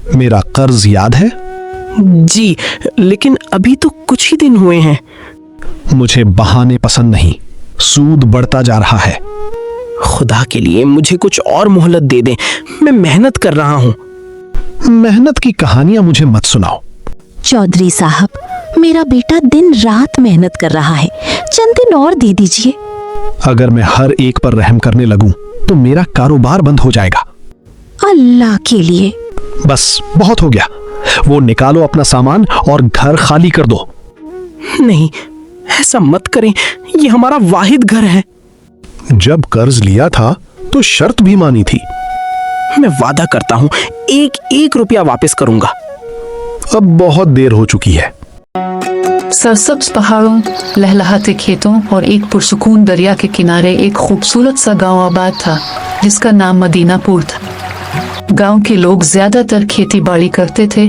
मेरा कर्ज याद है? जी, लेकिन अभी तो कुछ ही दिन हुए हैं। मुझे बहाने पसंद नहीं, सूद बढ़ता जा रहा है। खुदा के लिए मुझे कुछ और मोहलत दे दें, मैं मेहनत कर रहा हूँ। मेहनत की कहानियां मुझे मत सुनाओ। चौधरी साहब, मेरा बेटा दिन रात मेहनत कर रहा है, चंद दिन और दे दीजिए। अगर मैं हर एक पर रहम करने लगूं तो मेरा कारोबार बंद हो जाएगा। अल्लाह के लिए। बस बहुत हो गया, वो निकालो अपना सामान और घर खाली कर दो। नहीं, ऐसा मत करें, ये हमारा वाहिद घर है। जब कर्ज लिया था तो शर्त भी मानी थी। मैं वादा करता हूँ एक एक रुपया वापस करूंगा। अब बहुत देर हो चुकी है। सरसब्ज पहाड़ों, लहलहाते खेतों और एक पुरसुकून दरिया के किनारे एक खूबसूरत सा गांव आबाद था जिसका नाम मदीनापुर था। गांव के लोग ज्यादातर खेती बाड़ी करते थे,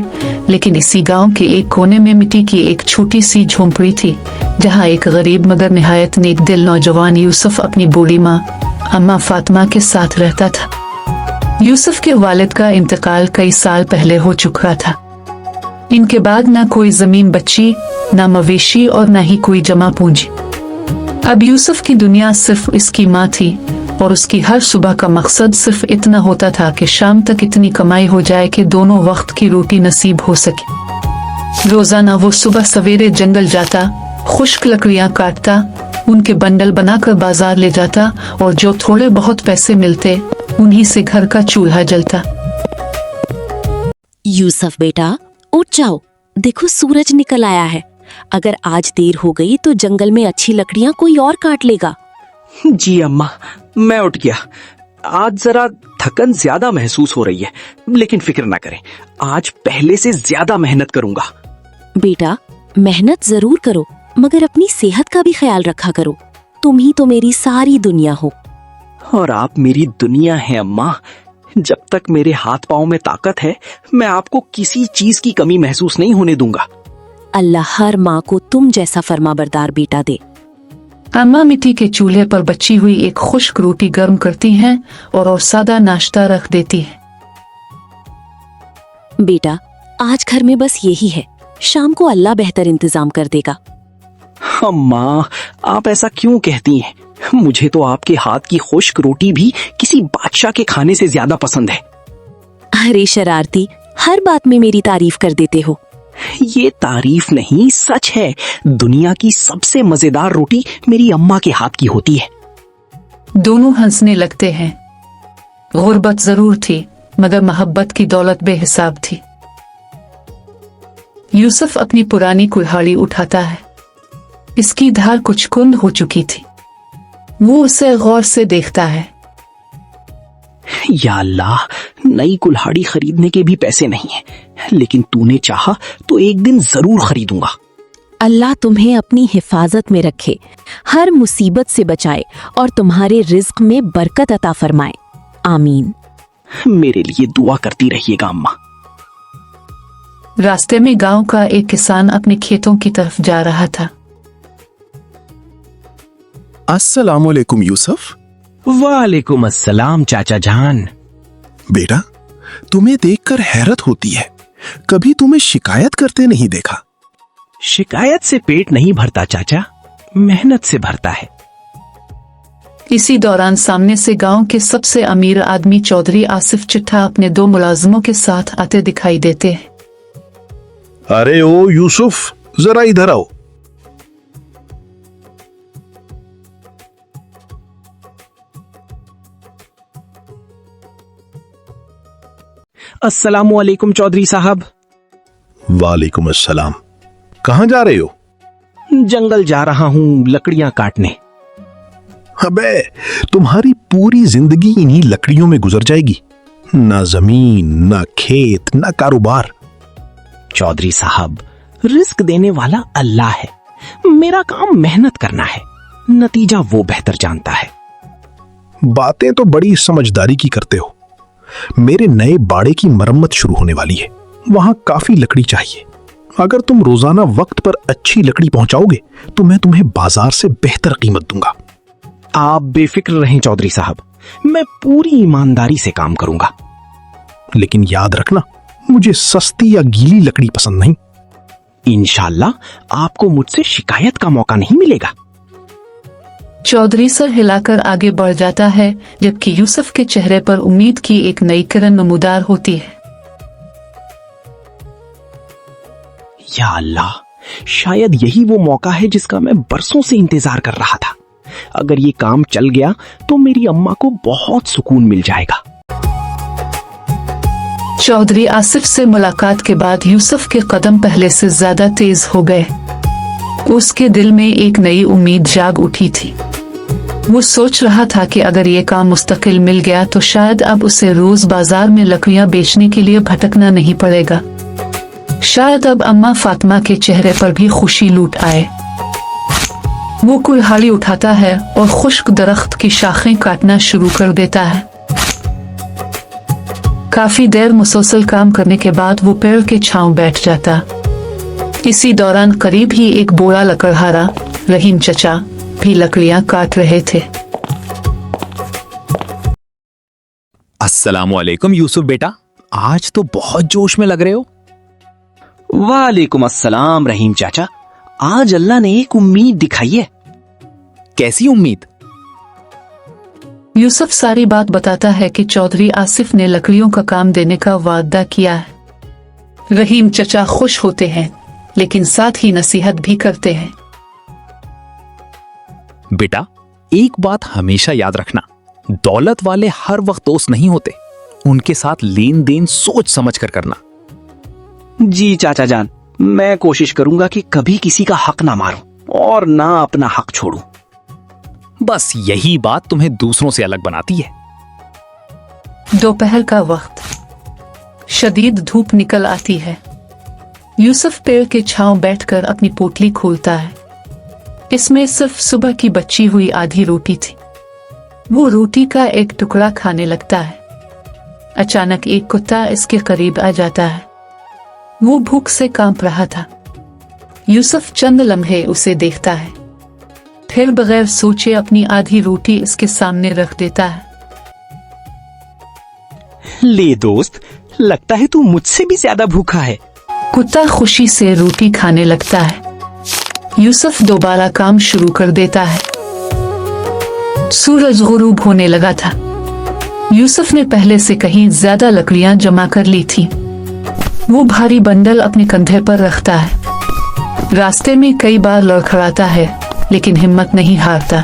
लेकिन इसी गांव के एक कोने में मिट्टी की एक छोटी सी झोंपड़ी थी जहां एक गरीब मगर निहायत नेक दिल नौजवान यूसुफ अपनी बूढ़ी माँ अम्मा फातिमा के साथ रहता था। यूसुफ के वालिद का इंतकाल कई साल पहले हो चुका था। इनके बाद ना कोई जमीन बची, ना मवेशी और ना ही कोई जमा पूंजी। अब यूसुफ की दुनिया सिर्फ इसकी माँ थी और उसकी हर सुबह का मकसद सिर्फ इतना होता था कि शाम तक इतनी कमाई हो जाए कि दोनों वक्त की रोटी नसीब हो सके। रोजाना वो सुबह सवेरे जंगल जाता, खुश्क लकड़ियां काटता, उनके बंडल बनाकर बाजार ले जाता और जो थोड़े बहुत पैसे मिलते उन्हीं से घर का चूल्हा जलता। यूसुफ बेटा, उठ जाओ, देखो सूरज निकल आया है। अगर आज देर हो गई तो जंगल में अच्छी लकड़ियां कोई और काट लेगा। जी अम्मा, मैं उठ गया। आज जरा थकन ज्यादा महसूस हो रही है, लेकिन फिक्र ना करें, आज पहले से ज्यादा मेहनत करूंगा। बेटा, मेहनत जरूर करो, मगर अपनी सेहत का भी ख्याल रखा करो। तुम ही तो मेरी सारी दुनिया हो। और आप मेरी दुनिया हैं अम्मा। जब तक मेरे हाथ पांव में ताकत है, मैं आपको किसी चीज की कमी महसूस नहीं होने दूंगा। अल्लाह हर माँ को तुम जैसा फरमाबरदार बेटा दे। अम्मा मिट्टी के चूल्हे पर बची हुई एक खुश्क रोटी गर्म करती हैं और सादा नाश्ता रख देती है। बेटा, आज घर में बस यही है, शाम को अल्लाह बेहतर इंतजाम कर देगा। अम्मा, आप ऐसा क्यों कहती हैं? मुझे तो आपके हाथ की खुश्क रोटी भी किसी बादशाह के खाने से ज्यादा पसंद है। अरे शरारती, हर बात में मेरी तारीफ कर देते हो। ये तारीफ नहीं, सच है। दुनिया की सबसे मजेदार रोटी मेरी अम्मा के हाथ की होती है। दोनों हंसने लगते हैं। गुर्बत जरूर थी, मगर मोहब्बत की दौलत बेहिसाब थी। यूसुफ अपनी पुरानी कुल्हाड़ी उठाता है। इसकी धार कुछ कुंद हो चुकी थी। वो उसे गौर से देखता है। या अल्लाह, नई कुल्हाड़ी खरीदने के भी पैसे नहीं हैं, लेकिन तूने चाहा तो एक दिन जरूर खरीदूंगा। अल्लाह तुम्हें अपनी हिफाजत में रखे, हर मुसीबत से बचाए और तुम्हारे रिज्क में बरकत अता फरमाए। आमीन। मेरे लिए दुआ करती रहिएगा अम्मा। रास्ते में गांव का एक किसान अपने खेतों की तरफ जा रहा था। अस्सलामुअलैकुम यूसुफ। वालेकुम अस्सलाम चाचा जान। बेटा, तुम्हें देखकर हैरत होती है, कभी तुम्हें शिकायत करते नहीं देखा। शिकायत से पेट नहीं भरता चाचा, मेहनत से भरता है। इसी दौरान सामने से गांव के सबसे अमीर आदमी चौधरी आसिफ चिट्ठा अपने दो मुलाजिमों के साथ आते दिखाई देते हैं। अरे ओ यूसुफ, जरा इधर आओ। अस्सलामुअलैकुम चौधरी साहब। वालेकुम अस्सलाम। कहाँ जा रहे हो? जंगल जा रहा हूँ लकड़ियां काटने। अबे, तुम्हारी पूरी जिंदगी इन्हीं लकड़ियों में गुजर जाएगी। ना जमीन, ना खेत, ना कारोबार। चौधरी साहब, रिस्क देने वाला अल्लाह है, मेरा काम मेहनत करना है, नतीजा वो बेहतर जानता है। बातें तो बड़ी समझदारी की करते हो। मेरे नए बाड़े की मरम्मत शुरू होने वाली है, वहां काफी लकड़ी चाहिए। अगर तुम रोजाना वक्त पर अच्छी लकड़ी पहुंचाओगे तो मैं तुम्हें बाजार से बेहतर कीमत दूंगा। आप बेफिक्र रहें चौधरी साहब, मैं पूरी ईमानदारी से काम करूंगा। लेकिन याद रखना, मुझे सस्ती या गीली लकड़ी पसंद नहीं। इंशाल्लाह आपको मुझसे शिकायत का मौका नहीं मिलेगा। चौधरी सर हिलाकर आगे बढ़ जाता है, जबकि यूसुफ के चेहरे पर उम्मीद की एक नई किरण नमूदार होती है। या अल्लाह, शायद यही वो मौका है जिसका मैं बरसों से इंतजार कर रहा था। अगर ये काम चल गया तो मेरी अम्मा को बहुत सुकून मिल जाएगा। चौधरी आसिफ से मुलाकात के बाद यूसुफ के कदम पहले से ज्यादा तेज हो गए। उसके दिल में एक नई उम्मीद जाग उठी थी। वो सोच रहा था कि अगर ये काम मुस्तकिल मिल गया तो शायद अब उसे रोज बाजार में लकड़ियां बेचने के लिए भटकना नहीं पड़ेगा। शायद अब अम्मा फातिमा के चेहरे पर भी खुशी लूट आए। वो कुल्हाड़ी उठाता है और खुश्क दरख्त की शाखें काटना शुरू कर देता है। काफी देर मुसलसल काम करने के बाद वो पेड़ के छांव बैठ जाता। इसी दौरान करीब ही एक बोरा लकड़हारा रहीम चचा भी लकड़ियां काट रहे थे। अस्सलामुअलैकुम यूसुफ बेटा, आज तो बहुत जोश में लग रहे हो। वालेकुम अस्सलाम रहीम चाचा, आज अल्लाह ने एक उम्मीद दिखाई है। कैसी उम्मीद? यूसुफ सारी बात बताता है कि चौधरी आसिफ ने लकड़ियों का काम देने का वादा किया है। रहीम चचा खुश होते हैं, लेकिन साथ ही नसीहत भी करते हैं। बेटा, एक बात हमेशा याद रखना, दौलत वाले हर वक्त दोस्त नहीं होते। उनके साथ लेन देन सोच समझ कर करना। जी चाचा जान, मैं कोशिश करूंगा कि कभी किसी का हक ना मारूं और ना अपना हक छोड़ूं। बस यही बात तुम्हें दूसरों से अलग बनाती है। दोपहर का वक्त, शदीद धूप निकल आती है। यूसुफ पेड़ के छांव बैठकर अपनी पोटली खोलता है। इसमें सिर्फ सुबह की बची हुई आधी रोटी थी। वो रोटी का एक टुकड़ा खाने लगता है। अचानक एक कुत्ता इसके करीब आ जाता है। वो भूख से कांप रहा था। यूसुफ चंद लम्हे उसे देखता है, फिर बगैर सोचे अपनी आधी रोटी इसके सामने रख देता है। ले दोस्त, लगता है तू मुझसे भी ज्यादा भूखा है। कुत्ता खुशी से रोटी खाने लगता है। यूसुफ दोबारा काम शुरू कर देता है। सूरज गुरूब होने लगा था। यूसुफ ने पहले से कहीं ज्यादा लकड़ियां जमा कर ली थी। वो भारी बंडल अपने कंधे पर रखता है। रास्ते में कई बार लड़खड़ाता है, लेकिन हिम्मत नहीं हारता।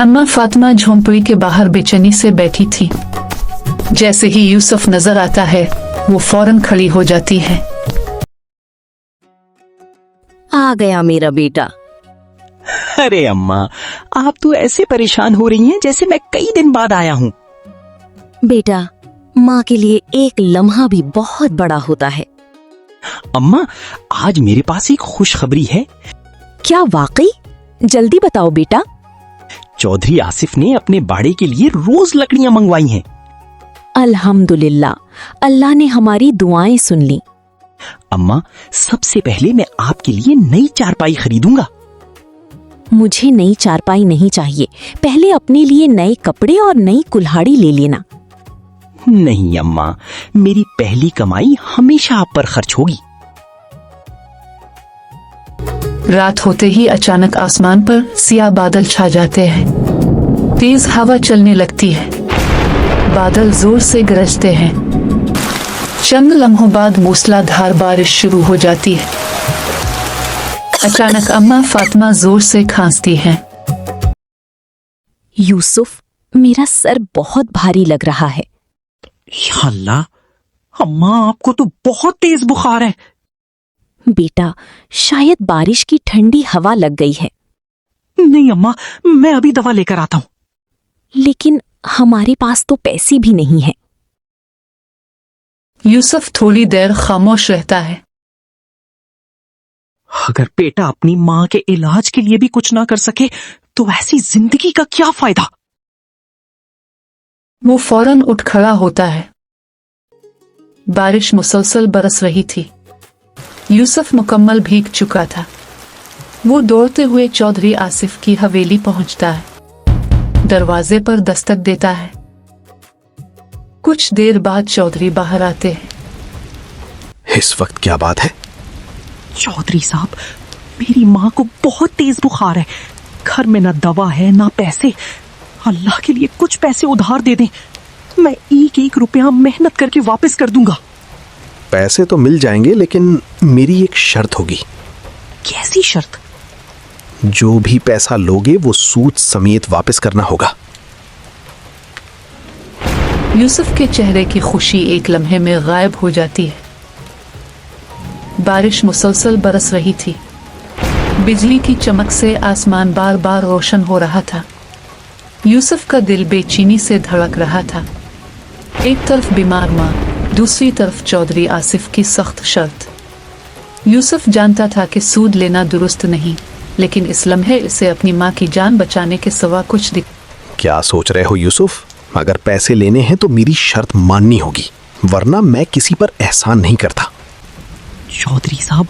अम्मा फातिमा झोंपड़ी के बाहर बेचैनी से बैठी थी। जैसे ही यूसुफ नजर आता है, वो फौरन खड़ी हो जाती है। आ गया मेरा बेटा। अरे अम्मा, आप तो ऐसे परेशान हो रही हैं जैसे मैं कई दिन बाद आया हूँ। बेटा, माँ के लिए एक लम्हा भी बहुत बड़ा होता है। अम्मा, आज मेरे पास एक खुशखबरी है। क्या वाकई? जल्दी बताओ बेटा। चौधरी आसिफ ने अपने बाड़े के लिए रोज लकड़ियां मंगवाई हैं। अल्हम्दुलिल्लाह, अल्लाह ने हमारी दुआएं सुन ली। अम्मा, सबसे पहले मैं आपके लिए नई चारपाई खरीदूंगा। मुझे नई चारपाई नहीं चाहिए, पहले अपने लिए नए कपड़े और नई कुल्हाड़ी ले लेना। नहीं अम्मा, मेरी पहली कमाई हमेशा आप पर खर्च होगी। रात होते ही अचानक आसमान पर सियाह बादल छा जाते हैं। तेज हवा चलने लगती है। बादल जोर से गरजते हैं। चंद लम्हों बाद मूसलाधार बारिश शुरू हो जाती है। अचानक अम्मा फातिमा जोर से खांसती हैं। यूसुफ, मेरा सर बहुत भारी लग रहा है। या अल्लाह, अम्मा आपको तो बहुत तेज बुखार है। बेटा, शायद बारिश की ठंडी हवा लग गई है। नहीं अम्मा, मैं अभी दवा लेकर आता हूँ। लेकिन हमारे पास तो पैसे भी नहीं है। यूसुफ थोड़ी देर खामोश रहता है। अगर बेटा अपनी माँ के इलाज के लिए भी कुछ ना कर सके तो ऐसी जिंदगी का क्या फायदा। वो फौरन उठ खड़ा होता है। बारिश मुसलसल बरस रही थी। यूसुफ मुकम्मल भीग चुका था। वो दौड़ते हुए चौधरी आसिफ की हवेली पहुंचता है। दरवाजे पर दस्तक देता है। कुछ देर बाद चौधरी बाहर आते हैं। इस वक्त क्या बात है? चौधरी साहब, मेरी माँ को बहुत तेज बुखार है। घर में ना दवा है ना पैसे। अल्लाह के लिए कुछ पैसे उधार दे दें, मैं एक एक रुपया मेहनत करके वापस कर दूंगा। पैसे तो मिल जाएंगे, लेकिन मेरी एक शर्त होगी। कैसी शर्त? जो भी पैसा लोगे वो सूद समेत वापस करना होगा। यूसुफ के चेहरे की खुशी एक लम्हे में गायब हो जाती है। बारिश मुसलसल बरस रही थी। बिजली की चमक से आसमान बार बार रोशन हो रहा था। यूसुफ का दिल बेचैनी से धड़क रहा था। एक तरफ बीमार माँ, दूसरी तरफ चौधरी आसिफ की सख्त शर्त। यूसुफ जानता था कि सूद लेना दुरुस्त नहीं, लेकिन इस लम्हे इसे अपनी माँ की जान बचाने के सिवा कुछ दिख। क्या सोच रहे हो यूसुफ? अगर पैसे लेने हैं तो मेरी शर्त माननी होगी, वरना मैं किसी पर एहसान नहीं करता। चौधरी साहब,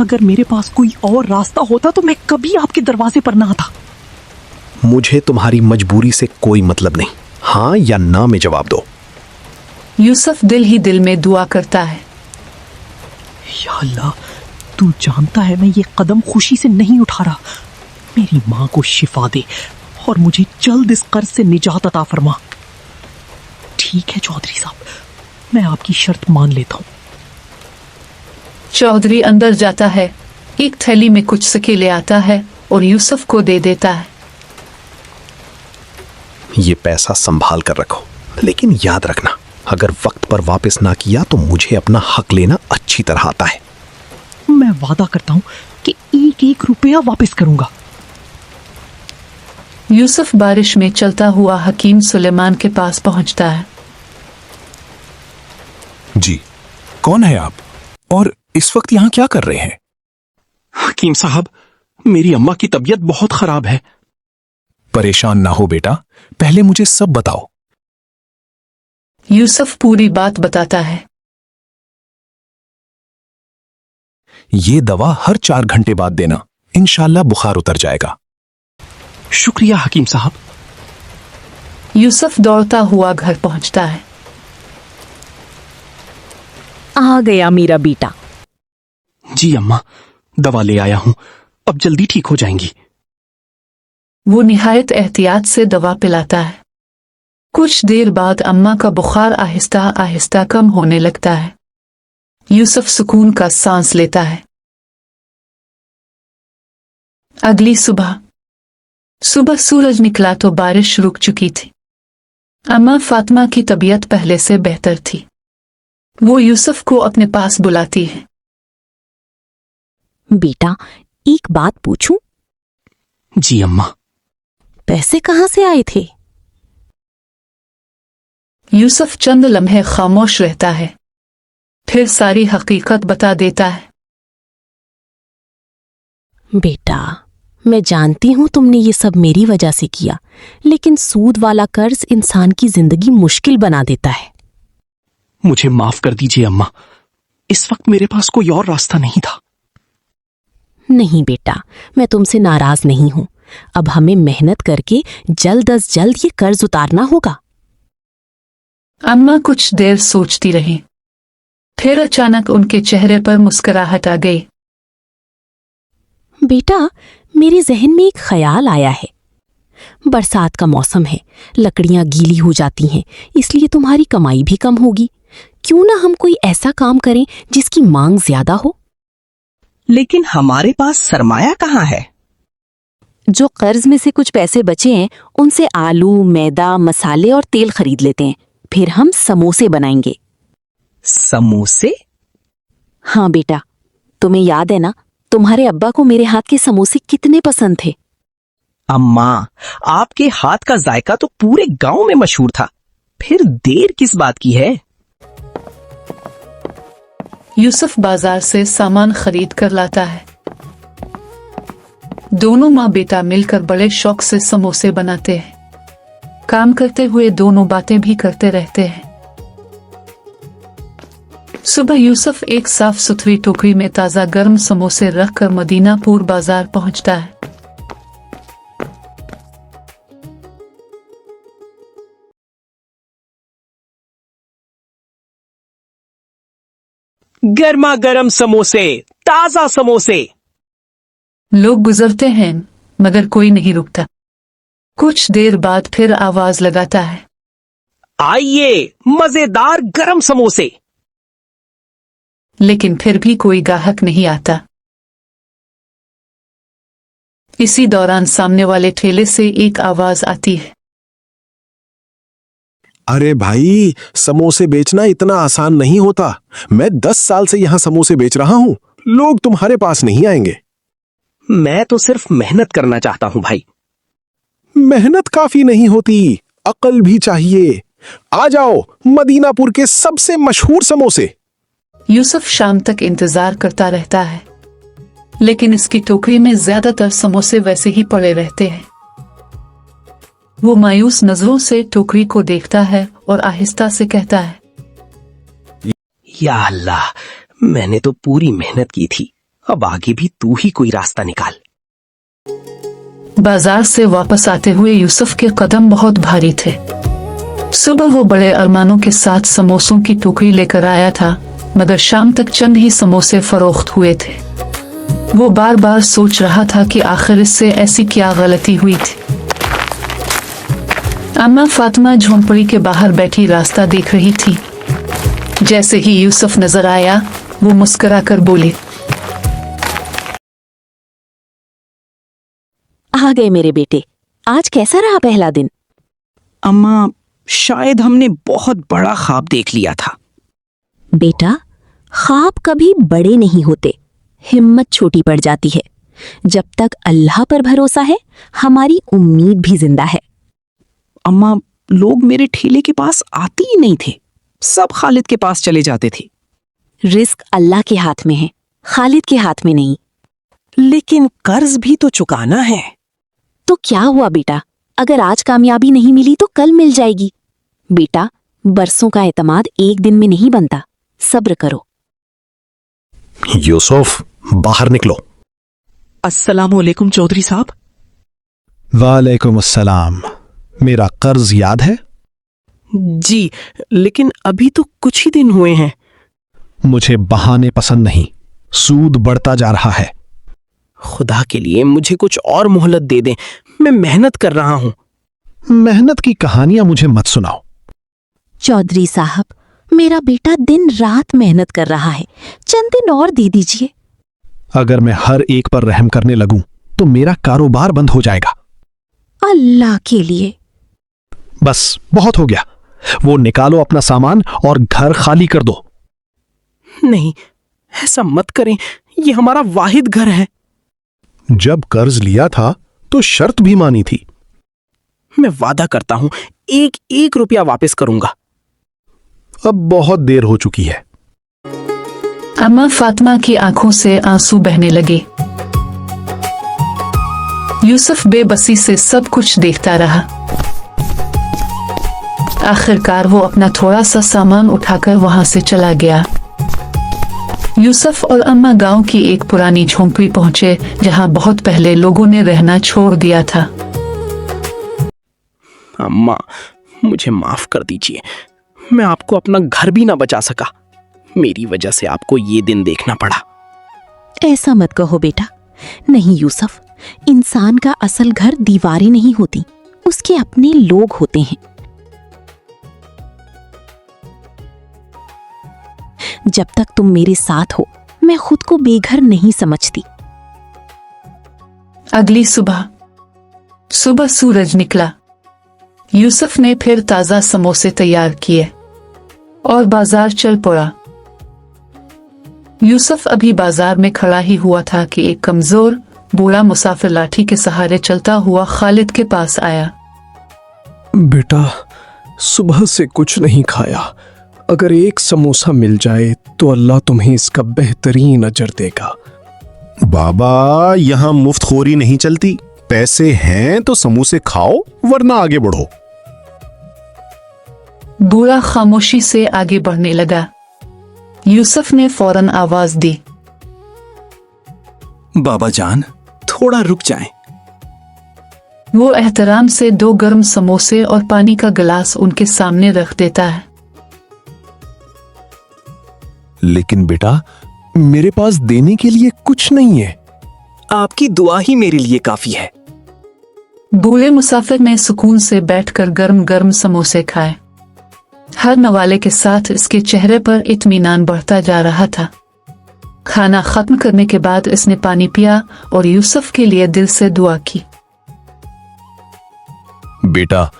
अगर मेरे पास कोई और रास्ता होता तो मैं कभी आपके दरवाजे पर ना आता। मुझे तुम्हारी मजबूरी से कोई मतलब नहीं। हाँ या ना में जवाब दो। यूसुफ दिल ही दिल में दुआ करता है। या अल्लाह, तू जानता है मैं ये कदम खुशी से नहीं उठा रहा। मेरी माँ को शिफा दे और मुझे जल्द इस कर्ज से निजात अता फरमा। ठीक है चौधरी साहब, मैं आपकी शर्त मान लेता हूँ। चौधरी अंदर जाता है, एक थैली में कुछ सिक्के ले आता है और यूसुफ को दे देता है। ये पैसा संभाल कर रखो, लेकिन याद रखना, अगर वक्त पर वापस ना किया तो मुझे अपना हक लेना अच्छी तरह आता है। मैं वादा करता हूँ कि एक एक रुपया वापस करूंगा। यूसुफ बारिश में चलता हुआ हकीम सुलेमान के पास पहुंचता है। जी, कौन है आप और इस वक्त यहाँ क्या कर रहे हैं? हकीम साहब, मेरी अम्मा की तबीयत बहुत खराब है। परेशान ना हो बेटा, पहले मुझे सब बताओ। यूसुफ पूरी बात बताता है। ये दवा हर 4 घंटे बाद देना, इंशाल्लाह बुखार उतर जाएगा। शुक्रिया हकीम साहब। यूसुफ दौड़ता हुआ घर पहुंचता है। आ गया मेरा बेटा। जी अम्मा, दवा ले आया हूं, अब जल्दी ठीक हो जाएंगी। वो निहायत एहतियात से दवा पिलाता है। कुछ देर बाद अम्मा का बुखार आहिस्ता आहिस्ता कम होने लगता है। यूसुफ सुकून का सांस लेता है। अगली सुबह सूरज निकला तो बारिश रुक चुकी थी। अम्मा फातिमा की तबीयत पहले से बेहतर थी। वो यूसुफ को अपने पास बुलाती है। बेटा, एक बात पूछूं? जी अम्मा। पैसे कहाँ से आए थे? यूसुफ चंद लम्हे खामोश रहता है, फिर सारी हकीकत बता देता है। बेटा, मैं जानती हूं तुमने ये सब मेरी वजह से किया, लेकिन सूद वाला कर्ज इंसान की जिंदगी मुश्किल बना देता है। मुझे माफ कर दीजिए अम्मा, इस वक्त मेरे पास कोई और रास्ता नहीं था। नहीं बेटा, मैं तुमसे नाराज नहीं हूं। अब हमें मेहनत करके जल्द अज जल्द ये कर्ज उतारना होगा। अम्मा कुछ देर सोचती रही, फिर अचानक उनके चेहरे पर मुस्कुराहट आ गई। बेटा, मेरे जहन में एक ख्याल आया है। बरसात का मौसम है, लकड़ियां गीली हो जाती हैं, इसलिए तुम्हारी कमाई भी कम होगी। क्यों ना हम कोई ऐसा काम करें जिसकी मांग ज्यादा हो? लेकिन हमारे पास सरमाया कहाँ है? जो कर्ज में से कुछ पैसे बचे हैं, उनसे आलू, मैदा, मसाले और तेल खरीद लेते हैं। फिर हम समोसे बनाएंगे। समोसे? हाँ बेटा, तुम्हें याद है ना, तुम्हारे अब्बा को मेरे हाथ के समोसे कितने पसंद थे। अम्मा, आपके हाथ का जायका तो पूरे गांव में मशहूर था। फिर देर किस बात की है? यूसुफ बाजार से सामान खरीद कर लाता है। दोनों माँ बेटा मिलकर बड़े शौक से समोसे बनाते हैं। काम करते हुए दोनों बातें भी करते रहते हैं। सुबह यूसुफ एक साफ सुथरी टोकरी में ताजा गर्म समोसे रखकर मदीनापुर बाजार पहुंचता है। गर्मा गर्म समोसे, ताजा समोसे। लोग गुजरते हैं मगर कोई नहीं रुकता। कुछ देर बाद फिर आवाज लगाता है, आइए मजेदार गरम समोसे। लेकिन फिर भी कोई ग्राहक नहीं आता। इसी दौरान सामने वाले ठेले से एक आवाज आती है, अरे भाई, समोसे बेचना इतना आसान नहीं होता। मैं 10 साल से यहां समोसे बेच रहा हूं। लोग तुम्हारे पास नहीं आएंगे। मैं तो सिर्फ मेहनत करना चाहता हूं भाई। मेहनत काफी नहीं होती, अकल भी चाहिए। आ जाओ, मदीनापुर के सबसे मशहूर समोसे। यूसुफ शाम तक इंतजार करता रहता है, लेकिन इसकी टोकरी में ज्यादातर समोसे वैसे ही पड़े रहते हैं। वो मायूस नजरों से टोकरी को देखता है और आहिस्ता से कहता है, या अल्लाह, मैंने तो पूरी मेहनत की थी, अब आगे भी तू ही कोई रास्ता निकाल। बाजार से वापस आते हुए यूसुफ के कदम बहुत भारी थे। सुबह वो बड़े अरमानों के साथ समोसों की टोकरी लेकर आया था, मगर शाम तक चंद ही समोसे फरोख्त हुए थे। वो बार बार सोच रहा था कि आखिर इससे ऐसी क्या गलती हुई थी। अम्मा फातिमा झोंपड़ी के बाहर बैठी रास्ता देख रही थी। जैसे ही यूसुफ नजर आया, वो मुस्कुराकर बोले, आ गए मेरे बेटे। आज कैसा रहा पहला दिन? अम्मा, शायद हमने बहुत बड़ा ख्वाब देख लिया था। बेटा, ख्वाब कभी बड़े नहीं होते, हिम्मत छोटी पड़ जाती है। जब तक अल्लाह पर भरोसा है, हमारी उम्मीद भी जिंदा है। अम्मा, लोग मेरे ठेले के पास आते ही नहीं थे, सब खालिद के पास चले जाते थे। रिस्क अल्लाह के हाथ में है, खालिद के हाथ में नहीं। लेकिन कर्ज भी तो चुकाना है। तो क्या हुआ बेटा, अगर आज कामयाबी नहीं मिली तो कल मिल जाएगी। बेटा, बरसों का एतमाद एक दिन में नहीं बनता, सब्र करो। यूसुफ, बाहर निकलो। अस्सलामुअलैकुम चौधरी साहब। वालेकुम अस्सलाम। मेरा कर्ज याद है? जी, लेकिन अभी तो कुछ ही दिन हुए हैं। मुझे बहाने पसंद नहीं, सूद बढ़ता जा रहा है। खुदा के लिए मुझे कुछ और मोहलत दे दें, मैं मेहनत कर रहा हूं। मेहनत की कहानियां मुझे मत सुनाओ। चौधरी साहब, मेरा बेटा दिन रात मेहनत कर रहा है, चंद दिन और दे दीजिए। अगर मैं हर एक पर रहम करने लगूं तो मेरा कारोबार बंद हो जाएगा। अल्लाह के लिए। बस बहुत हो गया, वो निकालो अपना सामान और घर खाली कर दो। नहीं, ऐसा मत करें, ये हमारा वाहिद घर है। जब कर्ज लिया था तो शर्त भी मानी थी। मैं वादा करता हूं, एक एक रुपया वापस करूंगा। अब बहुत देर हो चुकी है। अम्मा फातिमा की आंखों से आंसू बहने लगे। यूसुफ बेबसी से सब कुछ देखता रहा। आखिरकार वो अपना थोड़ा सा सामान उठाकर वहां से चला गया। यूसुफ और अम्मा गांव की एक पुरानी झोंपड़ी पहुंचे, जहां बहुत पहले लोगों ने रहना छोड़ दिया था। अम्मा, मुझे माफ कर दीजिए, मैं आपको अपना घर भी ना बचा सका। मेरी वजह से आपको ये दिन देखना पड़ा। ऐसा मत कहो बेटा। नहीं यूसुफ, इंसान का असल घर दीवारें नहीं होती, उसके अपने लोग होते हैं। जब तक तुम मेरे साथ हो, मैं खुद को बेघर नहीं समझती। अगली सुबह सूरज निकला। यूसुफ ने फिर ताजा समोसे तैयार किए और बाजार चल पड़ा। यूसुफ अभी बाजार में खड़ा ही हुआ था कि एक कमजोर बूढ़ा मुसाफिर लाठी के सहारे चलता हुआ खालिद के पास आया। बेटा, सुबह से कुछ नहीं खाया। अगर एक समोसा मिल जाए तो अल्लाह तुम्हें इसका बेहतरीन अजर देगा। बाबा, यहाँ मुफ्तखोरी नहीं चलती। पैसे हैं तो समोसे खाओ, वरना आगे बढ़ो। बूढ़ा खामोशी से आगे बढ़ने लगा। यूसुफ ने फौरन आवाज दी, बाबा जान, थोड़ा रुक जाएं। वो एहतराम से 2 गर्म समोसे और पानी का गिलास उनके सामने रख देता है। लेकिन बेटा मेरे पास देने के लिए कुछ नहीं है। आपकी दुआ ही मेरे लिए काफी है। बूढ़े मुसाफिर ने सुकून से बैठकर गर्म गर्म समोसे खाए। हर नवाले के साथ इसके चेहरे पर इत्मीनान बढ़ता जा रहा था। खाना खत्म करने के बाद इसने पानी पिया और यूसुफ के लिए दिल से दुआ की। बेटा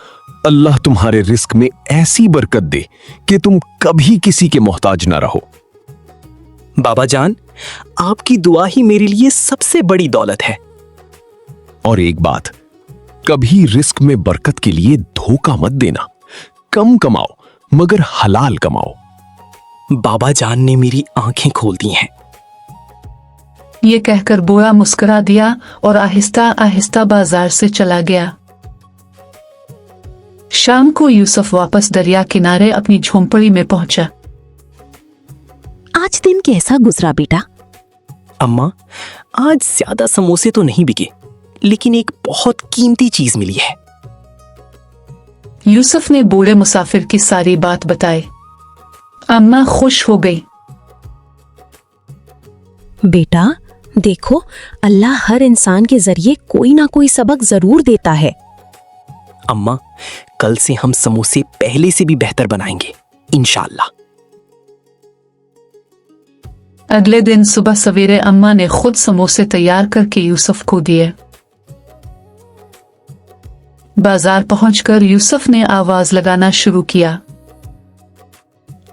अल्लाह तुम्हारे रिस्क में ऐसी बरकत दे कि तुम कभी किसी के मोहताज ना रहो। बाबा जान, आपकी दुआ ही मेरे लिए सबसे बड़ी दौलत है। और एक बात, कभी रिस्क में बरकत के लिए धोखा मत देना। कम कमाओ मगर हलाल कमाओ। बाबा जान ने मेरी आंखें खोल दी हैं। ये कहकर बूढ़ा मुस्कुरा दिया और आहिस्ता आहिस्ता बाजार से चला गया। शाम को यूसुफ वापस दरिया किनारे अपनी झोंपड़ी में पहुंचा। आज दिन कैसा गुजरा बेटा? अम्मा, आज ज्यादा समोसे तो नहीं बिके, लेकिन एक बहुत कीमती चीज मिली है। यूसुफ ने बूढ़े मुसाफिर की सारी बात बताई। अम्मा खुश हो गई। बेटा देखो, अल्लाह हर इंसान के जरिए कोई ना कोई सबक जरूर देता है। अम्मा, कल से हम समोसे पहले से भी बेहतर बनाएंगे इंशाअल्लाह। अगले दिन सुबह सवेरे अम्मा ने खुद समोसे तैयार करके यूसुफ को दिए। बाजार पहुंचकर यूसुफ ने आवाज लगाना शुरू किया।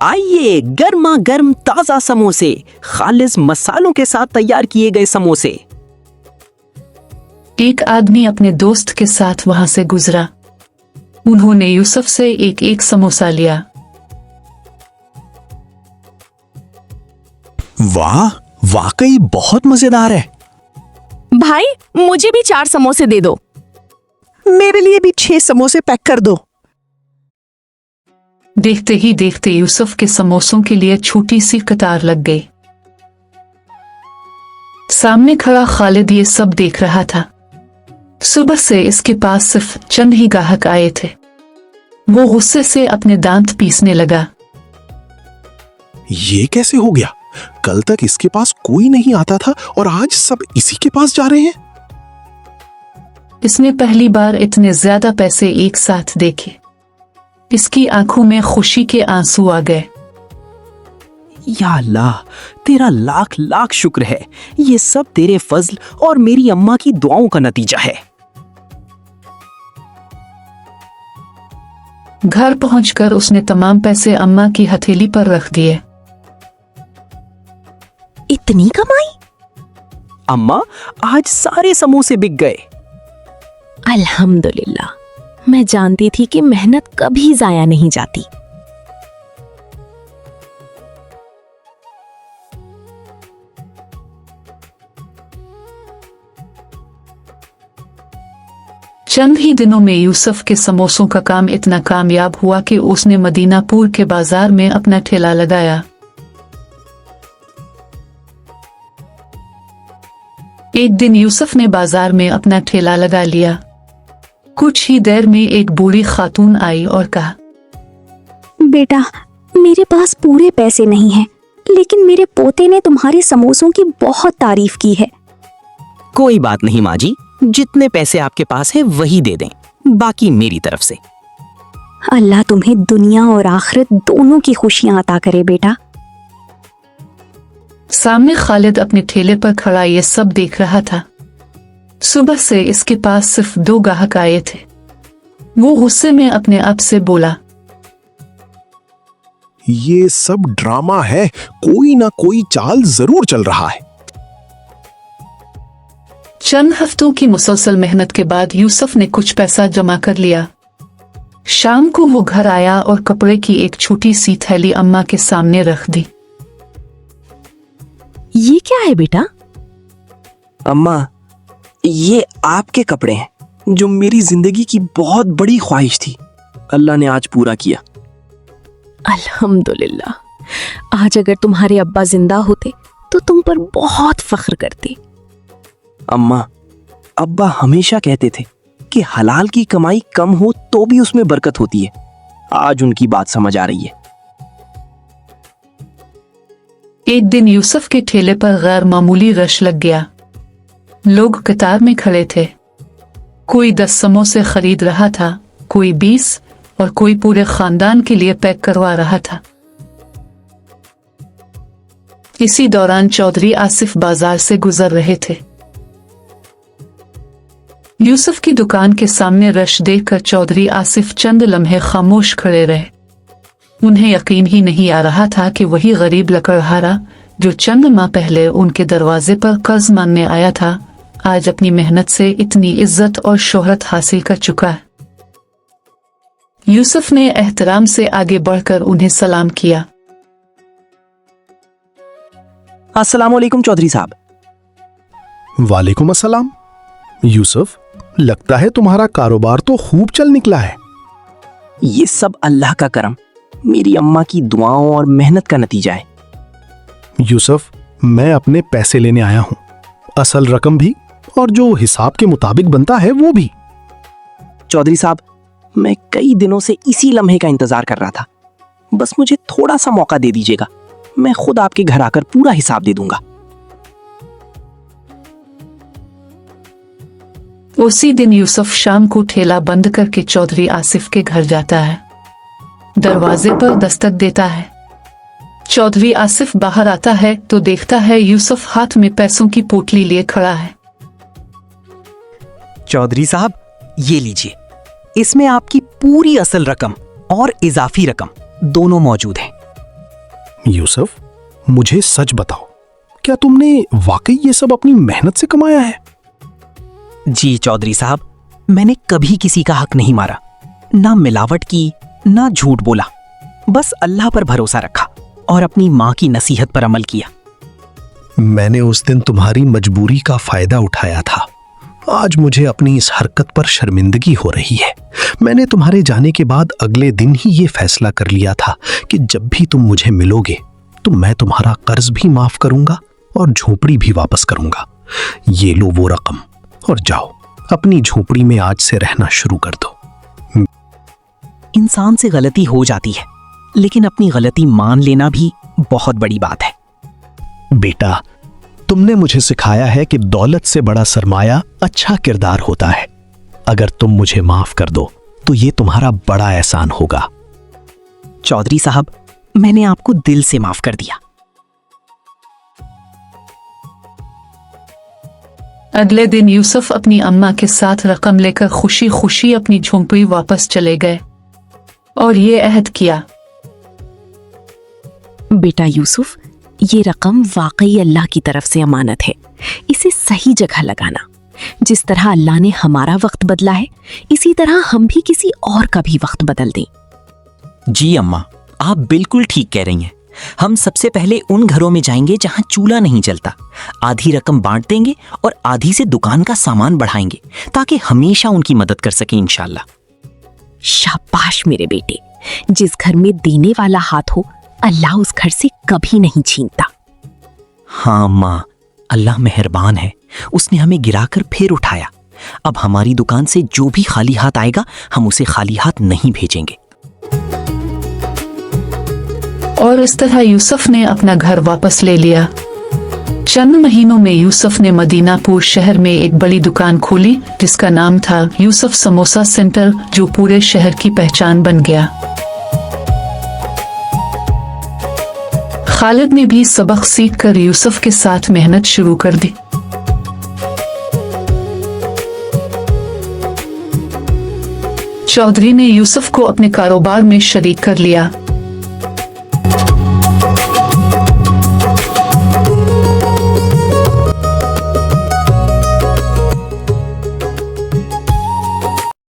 आइए, गर्मा गर्म ताजा समोसे, खालिस मसालों के साथ तैयार किए गए समोसे। एक आदमी अपने दोस्त के साथ वहां से गुजरा। उन्होंने यूसुफ से एक एक समोसा लिया। वाह, वाकई बहुत मजेदार है। भाई मुझे भी 4 समोसे दे दो। मेरे लिए भी 6 समोसे पैक कर दो। देखते ही देखते यूसुफ के समोसों के लिए छोटी सी कतार लग गई। सामने खड़ा खालिद ये सब देख रहा था। सुबह से इसके पास सिर्फ चंद ही ग्राहक आए थे। वो गुस्से से अपने दांत पीसने लगा। ये कैसे हो गया? कल तक इसके पास कोई नहीं आता था और आज सब इसी के पास जा रहे हैं। इसने पहली बार इतने ज्यादा पैसे एक साथ देखे। इसकी आंखों में खुशी के आंसू आ गए। या अल्लाह, तेरा लाख लाख शुक्र है। ये सब तेरे फजल और मेरी अम्मा की दुआओं का नतीजा है। घर पहुंचकर उसने तमाम पैसे अम्मा की हथेली पर रख दिए। इतनी कमाई? अम्मा, आज सारे समोसे बिक गए। अल्हम्दुलिल्लाह, मैं जानती थी कि मेहनत कभी जाया नहीं जाती। चंद ही दिनों में यूसुफ के समोसों का काम इतना कामयाब हुआ कि उसने मदीनापुर के बाजार में अपना ठेला लगाया। एक दिन यूसुफ ने बाजार में अपना ठेला लगा लिया। कुछ ही देर में एक बूढ़ी खातून आई और कहा, बेटा, मेरे पास पूरे पैसे नहीं हैं, लेकिन मेरे पोते ने तुम्हारे समोसों की बहुत तारीफ की है। कोई बात नहीं माँ जी, जितने पैसे आपके पास है वही दे दें, बाकी मेरी तरफ से। अल्लाह तुम्हें दुनिया और आखिरत दोनों की खुशियां अता करे बेटा। सामने खालिद अपने ठेले पर खड़ा ये सब देख रहा था। सुबह से इसके पास सिर्फ 2 ग्राहक आए थे। वो गुस्से में अपने आप से बोला, ये सब ड्रामा है, कोई ना कोई चाल जरूर चल रहा है। चंद हफ्तों की मुसलसल मेहनत के बाद यूसुफ ने कुछ पैसा जमा कर लिया। शाम को वो घर आया और कपड़े की एक छोटी सी थैली अम्मा के सामने रख दी। ये क्या है बेटा? अम्मा, ये आपके कपड़े हैं जो मेरी जिंदगी की बहुत बड़ी ख्वाहिश थी। अल्लाह ने आज पूरा किया। अल्हम्दुलिल्लाह, आज अगर तुम्हारे अब्बा जिंदा होते तो तुम पर बहुत फख्र करते। अम्मा, अब्बा हमेशा कहते थे कि हलाल की कमाई कम हो तो भी उसमें बरकत होती है। आज उनकी बात समझ आ रही है। एक दिन यूसुफ के ठेले पर गैर मामूली रश लग गया। लोग कतार में खड़े थे। कोई 10 समोसे खरीद रहा था, कोई 20 और कोई पूरे खानदान के लिए पैक करवा रहा था। इसी दौरान चौधरी आसिफ बाजार से गुजर रहे थे। यूसुफ की दुकान के सामने रश देखकर चौधरी आसिफ चंद लम्हे खामोश खड़े रहे। उन्हें यकीन ही नहीं आ रहा था कि वही गरीब लकड़हारा जो चंद माह पहले उनके दरवाजे पर कर्ज मांगने आया था, आज अपनी मेहनत से इतनी इज्जत और शोहरत हासिल कर चुका है। यूसुफ ने एहतराम से आगे बढ़कर उन्हें सलाम किया। अस्सलामुअलैकुम चौधरी साहब। वालेकुम अस्सलाम। यूसुफ, लगता है तुम्हारा कारोबार तो खूब चल निकला है। ये सब अल्लाह का करम, मेरी अम्मा की दुआओं और मेहनत का नतीजा है। यूसुफ, मैं अपने पैसे लेने आया हूं, असल रकम भी और जो हिसाब के मुताबिक बनता है वो भी। चौधरी साहब, मैं कई दिनों से इसी लम्हे का इंतजार कर रहा था। बस मुझे थोड़ा सा मौका दे दीजिएगा, मैं खुद आपके घर आकर पूरा हिसाब दे दूंगा। उसी दिन यूसुफ शाम को ठेला बंद करके चौधरी आसिफ के घर जाता है। दरवाजे पर दस्तक देता है। चौधरी आसिफ बाहर आता है तो देखता है यूसुफ हाथ में पैसों की पोटली लिए खड़ा है। चौधरी साहब, ये लीजिए, इसमें आपकी पूरी असल रकम और इजाफी रकम दोनों मौजूद हैं। यूसुफ, मुझे सच बताओ, क्या तुमने वाकई ये सब अपनी मेहनत से कमाया है? जी चौधरी साहब, मैंने कभी किसी का हक नहीं मारा, ना मिलावट की, ना झूठ बोला। बस अल्लाह पर भरोसा रखा और अपनी माँ की नसीहत पर अमल किया। मैंने उस दिन तुम्हारी मजबूरी का फायदा उठाया था। आज मुझे अपनी इस हरकत पर शर्मिंदगी हो रही है। मैंने तुम्हारे जाने के बाद अगले दिन ही ये फैसला कर लिया था कि जब भी तुम मुझे मिलोगे तो मैं तुम्हारा कर्ज भी माफ करूंगा और झोपड़ी भी वापस करूंगा। ये लो वो रकम और जाओ, अपनी झोपड़ी में आज से रहना शुरू कर दो। इंसान से गलती हो जाती है, लेकिन अपनी गलती मान लेना भी बहुत बड़ी बात है। बेटा, तुमने मुझे सिखाया है कि दौलत से बड़ा सरमाया अच्छा किरदार होता है। अगर तुम मुझे माफ कर दो तो ये तुम्हारा बड़ा एहसान होगा। चौधरी साहब, मैंने आपको दिल से माफ कर दिया। अगले दिन यूसुफ अपनी अम्मा के साथ रकम लेकर खुशी खुशी अपनी झोंपड़ी वापस चले गए और ये अहद किया, बेटा यूसुफ, ये रकम वाकई अल्लाह की तरफ से अमानत है। इसे सही जगह लगाना। जिस तरह अल्लाह ने हमारा वक्त बदला है, इसी तरह हम भी किसी और का भी वक्त बदल दें। जी अम्मा, आप बिल्कुल ठीक कह रही हैं। हम सबसे पहले उन घरों में जाएंगे जहां चूल्हा नहीं जलता, आधी रकम बांट देंगे और आधी से दुकान का सामान बढ़ाएंगे ताकि हमेशा उनकी मदद कर सके इंशाल्लाह। शाबाश मेरे बेटे, जिस घर में देने वाला हाथ हो, अल्लाह उस घर से कभी नहीं छीनता। हाँ माँ, अल्लाह मेहरबान है, उसने हमें गिराकर फिर उठाया। अब हमारी दुकान से जो भी खाली हाथ आएगा, हम उसे खाली हाथ नहीं भेजेंगे। और इस तरह यूसुफ ने अपना घर वापस ले लिया। चंद महीनों में यूसुफ ने मदीनापुर शहर में एक बड़ी दुकान खोली जिसका नाम था यूसुफ समोसा सेंटर, जो पूरे शहर की पहचान बन गया। खालिद ने भी सबक सीखकर यूसुफ के साथ मेहनत शुरू कर दी। चौधरी ने यूसुफ को अपने कारोबार में शरीक कर लिया।